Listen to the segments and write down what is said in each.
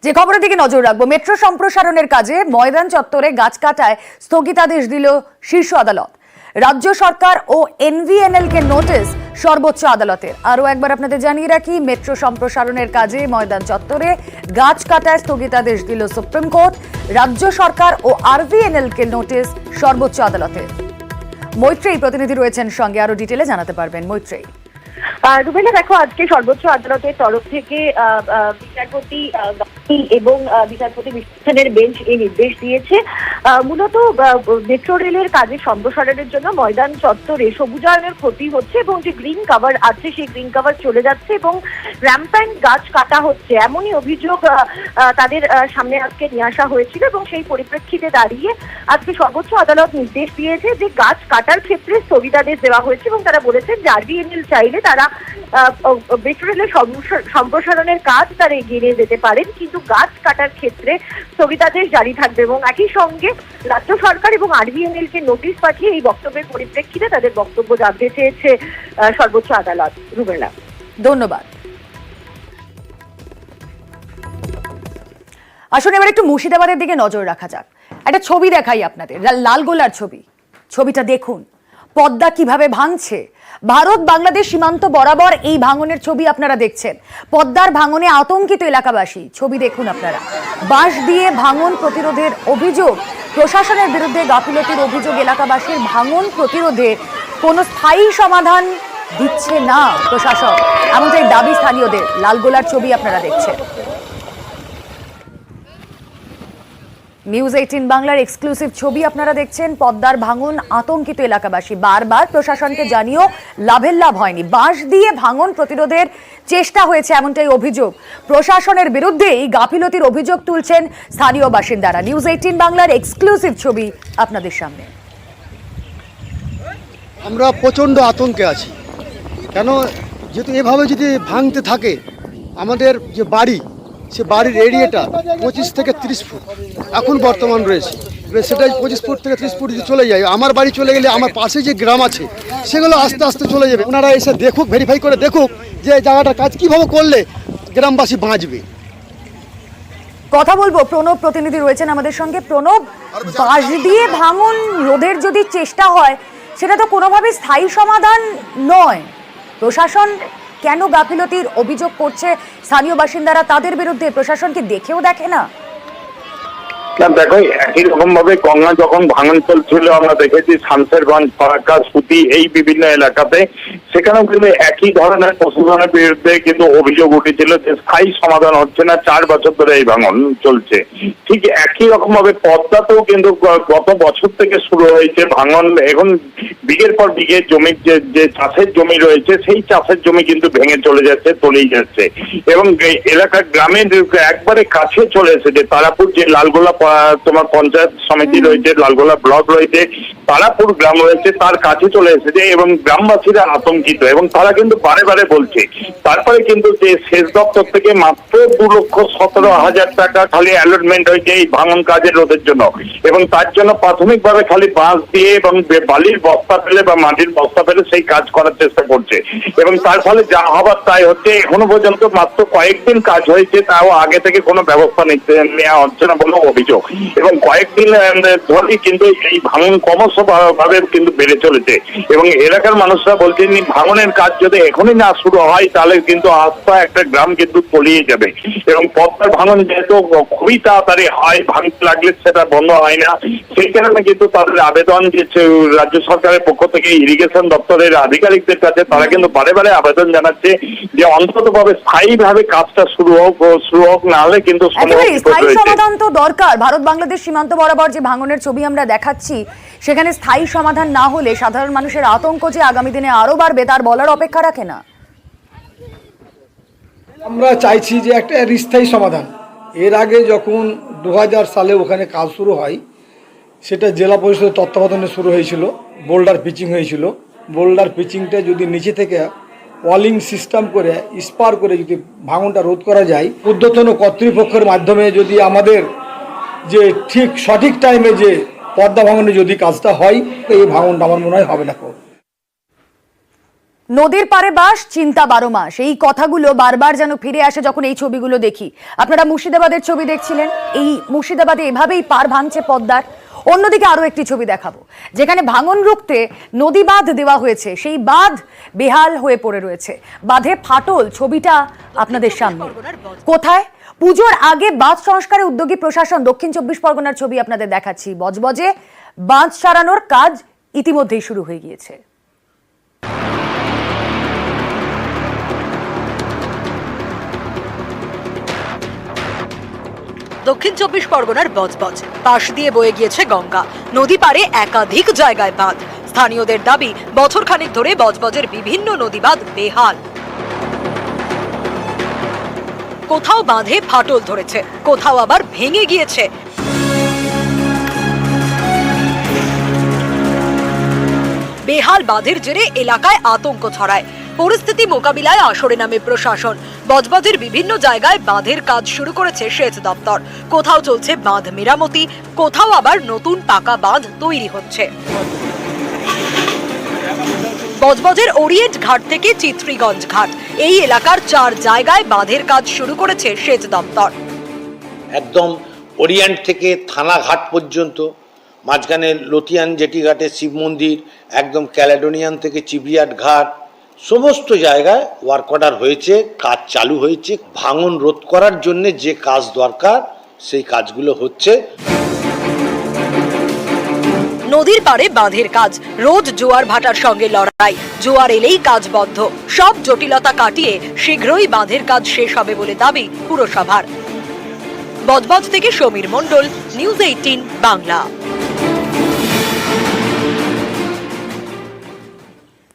যে খবরের দিকে নজর রাখবো, মেট্রো সম্প্রসারণের কাজে ময়দান চত্বরে গাছ কাটায় স্থগিতাদেশ দিল শীর্ষ আদালত। রাজ্য সরকার ও এনভিএনএল কে নোটিশ সর্বোচ্চ আদালতের। আরো একবার আপনাদের জানিয়ে রাখি, মেট্রো সম্প্রসারণের কাজে ময়দান চত্বরে গাছ কাটায় স্থগিতাদেশ দিল সুপ্রিম কোর্ট। রাজ্য সরকার ও আরভিএনএল কে নোটিশ সর্বোচ্চ আদালতের। মৈত্রেয়ী প্রতিনিধি রয়েছেন সঙ্গে, আরো ডিটেলে জানাতে পারবেন। মৈত্রেয়ী। রুবেলা, দেখো, আজকে সর্বোচ্চ আদালতের তরফ থেকে বিচারপতি এবং বিচারপতি বিশ্বের বেঞ্চ এই নির্দেশ দিয়েছে। মূলত মেট্রো রেলের কাজে সম্প্রসারণের জন্য ময়দান চত্বরে সবুজায়নের ক্ষতি হচ্ছে এবং যে গ্রিন কাভার আছে সেই গ্রিন কাভার চলে যাচ্ছে এবং র্যাম্প্যান্ট গাছ কাটা হচ্ছে, এমনই অভিযোগ তাদের সামনে আজকে নিয়ে আসা হয়েছিল এবং সেই পরিপ্রেক্ষিতে দাঁড়িয়ে আজকে সর্বোচ্চ আদালত নির্দেশ দিয়েছে যে গাছ কাটার ক্ষেত্রে স্থগিতাদেশ দেওয়া হয়েছে এবং তারা বলেছেন যে আরভিএনএল চাইলে তারা মেট্রো রেলের সম্প্রসারণের কাজ তারা এগিয়ে নিয়ে যেতে পারেন, কিন্তু গাছ কাটার ক্ষেত্রে স্থগিতাদেশ জারি থাকবে। এবং একই সঙ্গে রাজ্য সরকার এবং আরভিএনএল কে নোটিশ পাঠিয়ে এই বক্তব্যের পরিপ্রেক্ষিতে তাদের বক্তব্য জানতে চেয়েছে সর্বোচ্চ আদালত। রুবেলা, ধন্যবাদ। আসুন এবার একটু মুর্শিদাবাদের দিকে নজর রাখা যাক। একটা ছবি দেখাই আপনাদের, লালগোলার ছবি। ছবিটা দেখুন, পদ্মা কিভাবে ভাঙছে। ভারত বাংলাদেশ সীমান্ত বরাবর এই ভাঙনের ছবি আপনারা দেখছেন। পদ্মার ভাঙনে আতঙ্কিত এলাকাবাসী। ছবি দেখুন আপনারা। বাঁশ দিয়ে ভাঙন প্রতিরোধের অভিযোগ, প্রশাসনের বিরুদ্ধে গাফিলতির অভিযোগ এলাকাবাসীর। ভাঙন প্রতিরোধে কোনো স্থায়ী সমাধান দিচ্ছে না প্রশাসন, এমনটাই দাবি স্থানীয়দের। লালগোলার ছবি আপনারা দেখছেন। নিউজ 18 বাংলার এক্সক্লুসিভ ছবি আপনারা দেখছেন। পদ্মার ভাঙন, আতঙ্কিত এলাকাবাসী। বারবার প্রশাসনকে জানিয়েও লাভের লাভ হয়নি। বাঁশ দিয়ে ভাঙন প্রতিরোধের চেষ্টা হয়েছে, এমনটাই অভিযোগ। প্রশাসনের বিরুদ্ধেই গাফিলতির অভিযোগ তুলছেন স্থানীয় বাসিন্দারা। নিউজ 18 বাংলার এক্সক্লুসিভ ছবি আপনাদের সামনে। আমরা প্রচণ্ড আতঙ্কে আছি, কেন যেহেতু এভাবে যদি ভাঙতে থাকে আমাদের যে বাড়ি, সে বাড়ির এরিয়াটা 25 থেকে 30 ফুট এখন বর্তমান রয়েছে। সেটা 25 ফুট থেকে 30 ফুট যদি চলে যায়, আমার বাড়ি চলে গেলে আমার পাশে যে গ্রাম আছে সেগুলো আস্তে আস্তে চলে যাবে। ওনারা এসে দেখুক, ভেরিফাই করে দেখুক যে জায়গাটার কাজ কিভাবে করলে গ্রামবাসী বাঁচবে। কথা বলবো, প্রণব প্রতিনিধি রয়েছেন আমাদের সঙ্গে। প্রণব, বাঁশ দিয়ে ভাঙন রোধের যদি চেষ্টা হয়, সেটা তো কোনোভাবে স্থায়ী সমাধান নয়। প্রশাসন কেন গাফিলতির অভিযোগ করছে স্থানীয় বাসিন্দারা? তাদের বিরুদ্ধে প্রশাসন কি দেখেও দেখে না? দেখো, একই রকম ভাবে গঙ্গা যখন ভাঙন চলছিল আমরা দেখেছি শামসেরগঞ্জ, ফারাক্কা, সুতি, এই বিভিন্ন এলাকাতে, সেখানেও কিন্তু একই ধরনের প্রশাসনের বিরুদ্ধে কিন্তু অভিযোগ উঠেছিল যে স্থায়ী সমাধান হচ্ছে না, 4 বছর ধরে এই ভাঙন চলছে। ঠিক একই রকম ভাবে পদ্মাতেও কিন্তু গত বছর থেকে শুরু হয়েছে ভাঙন। এখন বিঘের পর বিঘে জমির যে চাষের জমি রয়েছে সেই চাষের জমি কিন্তু ভেঙে চলে যাচ্ছে, তলিয়ে যাচ্ছে এবং এলাকার গ্রামের একবারে কাছে চলে এসেছে। তারাপুর যে লালগোলা তোমার পঞ্চায়েত সমিতি রয়েছে, লালগোলা ব্লক রয়েছে, তারাপুর গ্রাম রয়েছে, তার কাছে চলে এসেছে এবং গ্রামবাসীরা আতঙ্কিত এবং তারা কিন্তু বারে বারে বলছে। তারপরে কিন্তু যে সেচ দপ্তর থেকে মাত্র 2,17,000 টাকা খালি অ্যালটমেন্ট হয়েছে এই ভাঙন কাজের রোধের জন্য এবং তার জন্য প্রাথমিকভাবে খালি বাঁশ দিয়ে এবং বালির বস্তা ফেলে বা মাটির বস্তা ফেলে সেই কাজ করার চেষ্টা করছে এবং তার ফলে যা হবার তাই হচ্ছে। এখনো পর্যন্ত মাত্র কয়েকদিন কাজ হয়েছে, তাও আগে থেকে কোনো ব্যবস্থা নেওয়া হচ্ছে না বলে অভিযোগ এবং কয়েকদিন ধরেই কিন্তু এই ভাঙন ক্রমশ ভাবে কিন্তু বেড়ে চলেছে এবং এলাকার মানুষরা বলছেন ভাঙনের কাজ যদি এখনই না শুরু হয় তাহলে কিন্তু আস্থা একটা গ্রাম কিন্তু তলিয়ে যাবে এবং পদ্মার ভাঙন যেহেতু খুবই তাড়াতাড়ি হয়, ভাঙতে লাগলে সেটা বন্ধ হয় না। সেই কারণে কিন্তু তাদের আবেদন যে রাজ্য সরকারের পক্ষ থেকে ইরিগেশন দপ্তরের আধিকারিকদের কাছে তারা কিন্তু বারে বারে আবেদন জানাচ্ছে যে অন্তত ভাবে স্থায়ীভাবে কাজটা শুরু হোক, না হলে কিন্তু সমাধান তো দরকার। ভারত বাংলাদেশ সীমান্ত বরাবর যে ভাঙনের ছবি আমরা দেখাচ্ছি, সেখানে স্থায়ী সমাধান না হলে সাধারণ মানুষের আতঙ্ক যে আগামী দিনে আরো বাড়বে তার বলার অপেক্ষা রাখে না। আমরা চাইছি যে একটা স্থায়ী সমাধান। এর আগে যখন 2000 সালে ওখানে কাজ শুরু হয়, সেটা জেলা পরিষদের তত্ত্বাবধানে শুরু হয়েছিল। বোল্ডার পিচিং হয়েছিল। বোল্ডার পিচিংটা যদি নিচে থেকে ওয়ালিং সিস্টেম করে স্পার করে যদি ভাঙনটা রোধ করা যায়, ঊর্ধ্বতন কর্তৃপক্ষের মাধ্যমে যদি আমাদের যে ঠিক সঠিক টাইমে যে পদ্মা ভাঙনে যদি কাজটা হয়, এই ভাঙনটা আমার মনে হয় হবে না। নদীর পারে বাস, চিন্তা 12 মাস, এই কথাগুলো বারবার যেন ফিরে আসে যখন এই ছবিগুলো দেখি। আপনারা মুর্শিদাবাদের ছবি দেখছিলেন, এই মুর্শিদাবাদে এভাবেই পার ভাঙছে পদ্মার। অন্যদিকে আরো একটি ছবি দেখাবো যেখানে ভাঙন রুখতে নদী বাঁধ দেওয়া হয়েছে, সেই বাঁধ বেহাল হয়ে পড়ে রয়েছে, বাঁধে ফাটল। ছবিটা আপনাদের সামনে। কোথায়? পুজোর আগে বাঁধ সংস্কারে উদ্যোগী প্রশাসন। দক্ষিণ 24 পরগনার ছবি আপনাদের দেখাচ্ছি। বজবজে বাঁধ সারানোর কাজ ইতিমধ্যেই শুরু হয়ে গিয়েছে। দক্ষিণ 24 পরগনার বজবজ, পাশ দিয়ে বয়ে গিয়েছে গঙ্গা। নদী পারে একাধিক জায়গায় বাঁধ। স্থানীয়দের দাবি, বছরখানেক ধরে বজবজের বিভিন্ন নদী বাঁধ বেহাল। কোথাও বাঁধে ফাটল ধরেছে, কোথাও আবার ভেঙে গিয়েছে। বেহাল বাঁধের জেরে এলাকায় আতঙ্ক ছড়ায়। পরিস্থিতি মোকাবিলায় আসরে নামে প্রশাসন। বজবজের বিভিন্ন জায়গায় বাঁধের কাজ শুরু করেছে সেচ দপ্তর। কোথাও চলছে বাঁধ মেরামতি, কোথাও আবার নতুন পাকা বাঁধ তৈরি হচ্ছে। বজবজের ওরিয়েন্ট ঘাট থেকে চিত্রীগঞ্জ ঘাট, এই এলাকার 4 জায়গায় বাঁধের কাজ শুরু করেছে সেচ দপ্তর। একদম ওরিয়েন্ট থেকে থানা ঘাট পর্যন্ত, মাঝখানে লটিয়ান জেটি ঘাটে শিব মন্দির, একদম ক্যালেডোনিয়ান থেকে চিবরিয়াট ঘাট, সমস্ত জায়গায় ওয়ার্ক অর্ডার হয়েছে, কাজ চালু হয়েছে। ভাঙন রোধ করার জন্য যে কাজ দরকার সেই কাজগুলো হচ্ছে। নদীর পারে বাঁধের কাজ, রোজ জোয়ার ভাটার সঙ্গে লড়াই, জোয়ার এলেই কাজ বন্ধ। সব জটিলতা কাটিয়ে শীঘ্রই বাঁধের কাজ শেষ হবে বলে দাবি পুরসভার। বজবজ থেকে সমীর মণ্ডল, নিউজ 18 বাংলা।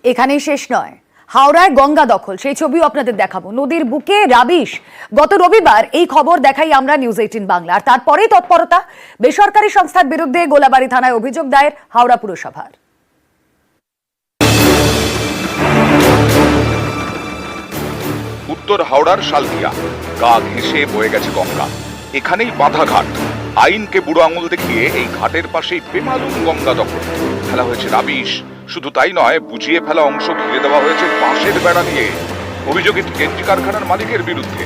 এখানেই শেষ নয়, হাওড়ায় গঙ্গা দখল, সেই ছবিও আপনাদের দেখাবো। নদীর বুকে রাবিশ। গত রবিবার এই খবর দেখাই আমরা নিউজ 18 বাংলা। আর তারপরেই তৎপরতা, বেসরকারি সংস্থার বিরুদ্ধে গোলাবাড়ি থানায় অভিযোগ দায়ের হাওড়া পুরসভার। উত্তর হাওড়ার শালকিয়া, গা ঘেঁষে বয়ে গেছে গঙ্গা। এখানেই বাঁধা ঘাট। আইনকে বুড়ো আঙুল দেখিয়ে এই ঘাটের পাশেই বেমালুম গঙ্গা দখল। ফেলা হয়েছে রাবিশ। শুধু তাই নয়, বুঝিয়ে ফেলা অংশ ঘিরে দেওয়া হয়েছে বাঁশের বেড়া দিয়ে। অভিযোগ একটি কেন্দ্রীয় কারখানার মালিকের বিরুদ্ধে।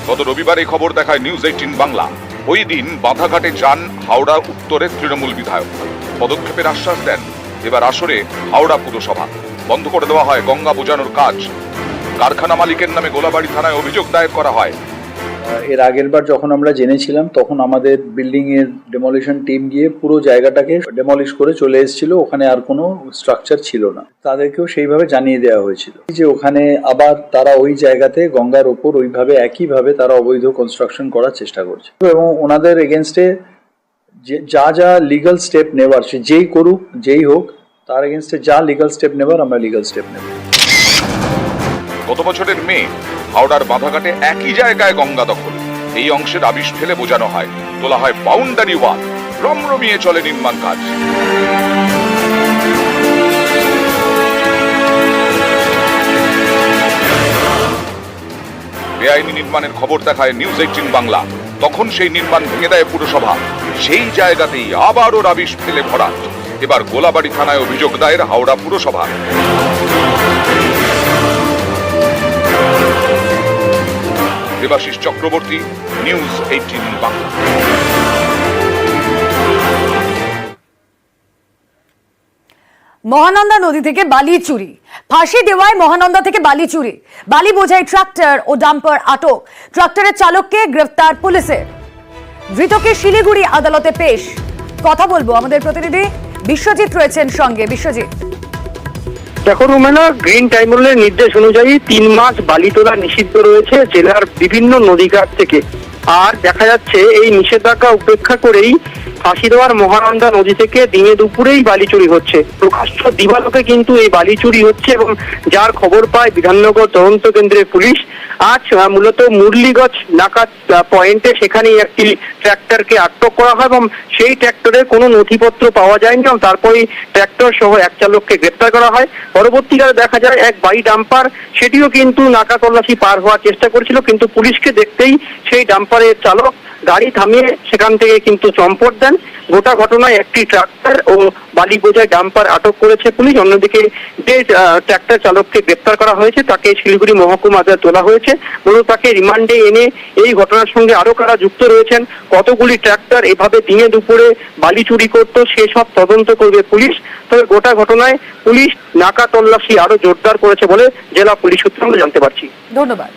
গত রবিবার এই খবর দেখায় নিউজ 18 বাংলা। ওই দিন বাঁধাঘাটে যান হাওড়া উত্তরের তৃণমূল বিধায়ক। পদক্ষেপের আশ্বাস দেন। এবার আসরে হাওড়া পুরসভা। বন্ধ করে দেওয়া হয় গঙ্গা বোঝানোর কাজ। কারখানা মালিকের নামে গোলাবাড়ি থানায় অভিযোগ দায়ের করা হয়। এর আগের বার যখন আমরা জেনেছিলাম তখন আমাদের বিল্ডিং এর ডেমোলিশন টিম গিয়ে পুরো জায়গাটাকে ডেমলিশ করে চলে এসেছিল। ওখানে আর কোনো স্ট্রাকচার ছিল না। তাদেরকেও সেইভাবে জানিয়ে দেওয়া হয়েছিল যে ওখানে আবার তারা ওই জায়গাতে গঙ্গার ওপর ওইভাবে একইভাবে তারা অবৈধ কনস্ট্রাকশন করার চেষ্টা করছে। এবং ওনাদের এগেনস্টে যা যা লিগাল স্টেপ নেওয়ার, সে যেই করুক যেই হোক, তার এগেনস্টে যা লিগাল স্টেপ নেবার আমরা লিগাল স্টেপ নেব। গত বছরের মে হাওড়ার বাঁধাঘাটে একই জায়গায় গঙ্গা দখল। এই অংশে রাবিশ ফেলে বোঝানো হয়, তোলা হয় বাউন্ডারি ওয়াল। রমরমিয়ে চলে নির্মাণ কাজ। বেআইনি নির্মাণের খবর দেখায় নিউজ 18 বাংলা। তখন সেই নির্মাণ ভেঙে দেয় পুরসভা। সেই জায়গাতেই আবারও রাবিশ ফেলে ভরাট। এবার গোলাবাড়ি থানায় অভিযোগ দায়ের হাওড়া পুরসভা। দেবাশিস চক্রবর্তী, নিউজ 18 বাংলা। মহানন্দা নদী থেকে বালি চুরি, ফাঁসি দেওয়ায় মহানন্দা থেকে বালি চুরি। বালি বোঝাই ট্রাক্টর ও ডাম্পার আটক। ট্রাক্টরের চালককে গ্রেফতার পুলিশের। ধৃতকে শিলিগুড়ি আদালতে পেশ। কথা বলবো, আমাদের প্রতিনিধি বিশ্বজিৎ রয়েছেন সঙ্গে। বিশ্বজিৎ, দেখো রুমেনা, গ্রিন ট্রাইব্যুনালের নির্দেশ অনুযায়ী 3 মাস বালি তোলা নিষিদ্ধ রয়েছে জেলার বিভিন্ন নদীঘাট থেকে। আর দেখা যাচ্ছে এই নিষেধাজ্ঞা উপেক্ষা করেই ফাঁসি দেওয়ার মহানন্দা নদী থেকে দিনে দুপুরেই বালি চুরি হচ্ছে। প্রকাশ্য দিবালোকে কিন্তু এই বালি চুরি হচ্ছে এবং যার খবর পায় বিধাননগর তদন্ত কেন্দ্রের পুলিশ। আজ মূলত মুরলীগঞ্জ নাকা পয়েন্টে সেখানেই একটি ট্র্যাক্টরকে আটক করা হয় এবং সেই ট্র্যাক্টরের কোনো নথিপত্র পাওয়া যায়নি এবং তারপরেই ট্র্যাক্টর সহ এক চালককে গ্রেপ্তার করা হয়। পরবর্তীকালে দেখা যায় এক বাড়ি ডাম্পার, সেটিও কিন্তু নাকা তল্লাশি পার হওয়ার চেষ্টা করেছিল, কিন্তু পুলিশকে দেখতেই সেই ডাম্পারের চালক গাড়ি থামিয়ে সেখান থেকে কিন্তু চম্পট দেন। গোটা ঘটনায় একটি ট্রাক্টর ও বালি বোঝাই ডাম্পার আটক করেছে পুলিশ। অন্যদিকে যে ট্রাক্টর চালককে গ্রেপ্তার করা হয়েছে তাকে শিলিগুড়ি মহকুমা আদালতে তোলা হয়েছে। মূলত তাকে রিমান্ডে এনে এই ঘটনার সঙ্গে আরো কারা যুক্ত রয়েছেন, কতগুলি ট্রাক্টর এভাবে দিনে দুপুরে বালি চুরি করতো সেসব তদন্ত করবে পুলিশ। তবে গোটা ঘটনায় পুলিশ নাকা তল্লাশি আরো জোরদার করেছে বলে জেলা পুলিশ সূত্রে আমরা জানতে পারছি। ধন্যবাদ।